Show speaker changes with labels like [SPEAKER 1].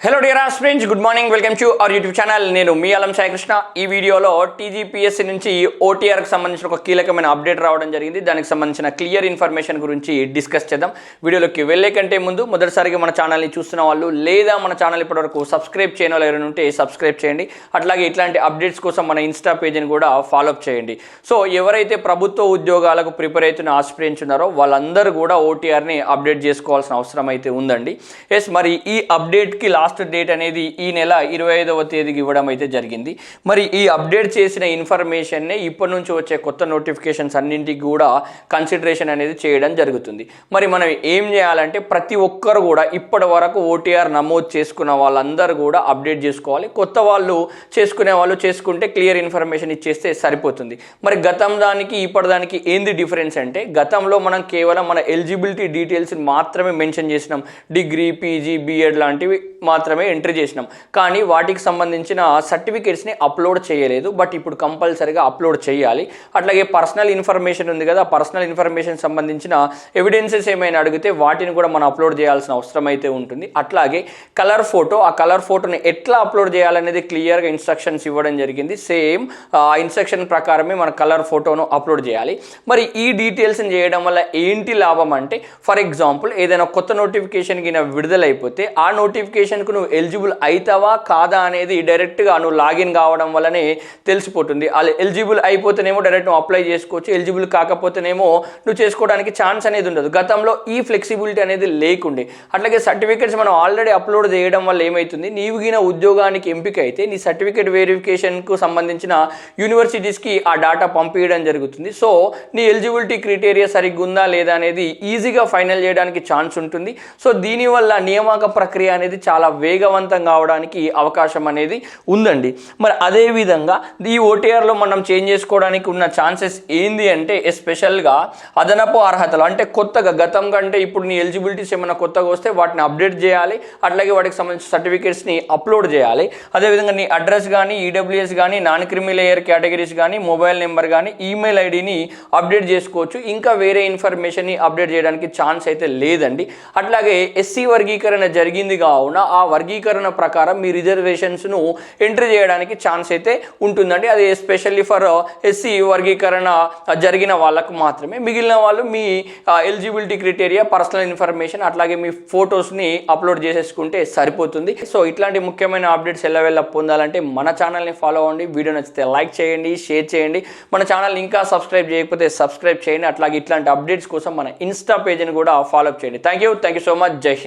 [SPEAKER 1] Hello dear aspirants, good morning. Welcome to our YouTube channel. నేను మీ అలం సాయి కృష్ణ. ఈ వీడియోలో TGPSC నుంచి ఓటీఆర్కి సంబంధించిన ఒక కీలకమైన అప్డేట్ రావడం జరిగింది. దానికి సంబంధించిన క్లియర్ ఇన్ఫర్మేషన్ గురించి డిస్కస్ చేద్దాం. వీడియోలోకి వెళ్ళే కంటే ముందు మొదటిసారిగా మన ఛానల్ని చూస్తున్న వాళ్ళు లేదా మన ఛానల్ ఇప్పటివరకు సబ్స్క్రైబ్ చేయని వాళ్ళు ఎవరైనా ఉంటే సబ్స్క్రైబ్ చేయండి. అట్లాగే ఇట్లాంటి అప్డేట్స్ కోసం మన ఇన్స్టా పేజ్ని కూడా ఫాలోఅప్ చేయండి. సో ఎవరైతే ప్రభుత్వ ఉద్యోగాలకు ప్రిపేర్ అవుతున్న ఆస్పిరెంట్స్ ఉన్నారో వాళ్ళందరూ కూడా ఓటీఆర్ని అప్డేట్ చేసుకోవాల్సిన అవసరం అయితే ఉందండి. ఎస్, మరి ఈ అప్డేట్కి లాస్ట్ డేట్ అనేది ఈ నెల 25వ తేదీకి ఇవ్వడం అయితే జరిగింది. మరి ఈ అప్డేట్ చేసిన ఇన్ఫర్మేషన్నే ఇప్పటి నుంచి వచ్చే కొత్త నోటిఫికేషన్స్ అన్నింటికి కూడా కన్సిడరేషన్ అనేది చేయడం జరుగుతుంది. మరి మనం ఏం చేయాలంటే ప్రతి ఒక్కరు కూడా ఇప్పటి వరకు ఓటీఆర్ నమోదు చేసుకున్న వాళ్ళందరూ కూడా అప్డేట్ చేసుకోవాలి. కొత్త వాళ్ళు చేసుకునే వాళ్ళు చేసుకుంటే క్లియర్ ఇన్ఫర్మేషన్ ఇచ్చేస్తే సరిపోతుంది. మరి గతం దానికి ఇప్పటిదానికి ఏంది డిఫరెన్స్ అంటే, గతంలో మనం కేవలం మన ఎలిజిబిలిటీ డీటెయిల్స్ మాత్రమే మెన్షన్ చేసినాం. డిగ్రీ, పీజీ, బీఎడ్ లాంటివి మాత్రమే ఎంట్రీ చేసినాం. కానీ వాటికి సంబంధించిన సర్టిఫికేట్స్ని అప్లోడ్ చేయలేదు. బట్ ఇప్పుడు కంపల్సరీగా అప్లోడ్ చేయాలి. అట్లాగే పర్సనల్ ఇన్ఫర్మేషన్ ఉంది కదా, పర్సనల్ ఇన్ఫర్మేషన్ సంబంధించిన ఎవిడెన్సెస్ ఏమైనా అడిగితే వాటిని కూడా మనం అప్లోడ్ చేయాల్సిన అవసరం అయితే ఉంటుంది. అట్లాగే కలర్ ఫోటో, ఆ కలర్ ఫోటోని ఎట్లా అప్లోడ్ చేయాలనేది క్లియర్గా ఇన్స్ట్రక్షన్స్ ఇవ్వడం జరిగింది. సేమ్ ఆ ఇన్స్ట్రక్షన్ ప్రకారమే మన కలర్ ఫోటోను అప్లోడ్ చేయాలి. మరి ఈ డీటెయిల్స్ని చేయడం వల్ల ఏంటి లాభం అంటే, ఫర్ ఎగ్జాంపుల్ ఏదైనా కొత్త నోటిఫికేషన్ కింద విడుదలైపోతే ఆ నోటిఫికేషన్కు నువ్వు ఎలిజిబుల్ అవుతావా కాదా అనేది డైరెక్ట్గా నువ్వు లాగిన్ కావడం వల్లనే తెలిసిపోతుంది. అలా ఎలిజిబుల్ అయిపోతేనేమో డైరెక్ట్ నువ్వు అప్లై చేసుకోవచ్చు, ఎలిజిబుల్ కాకపోతేనేమో నువ్వు చేసుకోవడానికి ఛాన్స్ అనేది ఉండదు. గతంలో ఈ ఫ్లెక్సిబిలిటీ అనేది లేకుండే. అట్లాగే సర్టిఫికేట్స్ మనం ఆల్రెడీ అప్లోడ్ చేయడం వల్ల ఏమవుతుంది, నీవు గిన ఉద్యోగానికి ఎంపిక అయితే నీ సర్టిఫికేట్ వెరిఫికేషన్కు సంబంధించిన యూనివర్సిటీస్కి ఆ డేటా పంపించడం జరుగుతుంది. సో నీ ఎలిజిబిలిటీ క్రైటీరియా సరిగ్గా ఉందా లేదా అనేది ఈజీగా ఫైనల్ చేయడానికి ఛాన్స్ ఉంటుంది. సో దీనివల్ల నియామక ప్రక్రియ అనేది చాలా వేగవంతం కావడానికి అవకాశం అనేది ఉందండి. మరి అదేవిధంగా ఈ ఓటీఆర్లో మనం చేంజ్ చేసుకోవడానికి ఉన్న ఛాన్సెస్ ఏంది అంటే, ఎస్పెషల్గా అదనపు అర్హతలు అంటే కొత్తగా గతం కంటే ఇప్పుడు నీ ఎలిజిబిలిటీస్ ఏమైనా కొత్తగా వస్తే వాటిని అప్డేట్ చేయాలి. అట్లాగే వాటికి సంబంధించిన సర్టిఫికేట్స్ని అప్లోడ్ చేయాలి. అదేవిధంగా నీ అడ్రస్ కానీ, ఈడబ్ల్యూఎస్ కానీ, నాన్ క్రిమి లేయర్ కేటగిరీస్ కానీ, మొబైల్ నెంబర్ కానీ, ఈమెయిల్ ఐడిని అప్డేట్ చేసుకోవచ్చు. ఇంకా వేరే ఇన్ఫర్మేషన్ని అప్డేట్ చేయడానికి ఛాన్స్ అయితే లేదండి. అట్లాగే ఎస్సీ వర్గీకరణ జరిగింది కావున ఆ వర్గీకరణ ప్రకారం మీ రిజర్వేషన్స్ను ఎంట్రీ చేయడానికి ఛాన్స్ అయితే ఉంటుందండి. అది ఎస్పెషల్లీ ఫర్ ఎస్సీ వర్గీకరణ జరిగిన వాళ్ళకు మాత్రమే. మిగిలిన వాళ్ళు మీ ఎలిజిబిలిటీ క్రైటీరియా, పర్సనల్ ఇన్ఫర్మేషన్ అట్లాగే మీ ఫొటోస్ని అప్లోడ్ చేసేసుకుంటే సరిపోతుంది. సో ఇట్లాంటి ముఖ్యమైన అప్డేట్స్ ఎల్లవెల్ల పొందాలంటే మన ఛానల్ని ఫాలో అవ్వండి. వీడియో నచ్చితే లైక్ చేయండి, షేర్ చేయండి. మన ఛానల్ని ఇంకా సబ్స్క్రైబ్ చేయకపోతే సబ్స్క్రైబ్ చేయండి. అట్లాగే ఇట్లాంటి అప్డేట్స్ కోసం మన ఇన్స్టా పేజ్ని కూడా ఫాలోఅప్ చేయండి. Thank you so much. జై హింద్.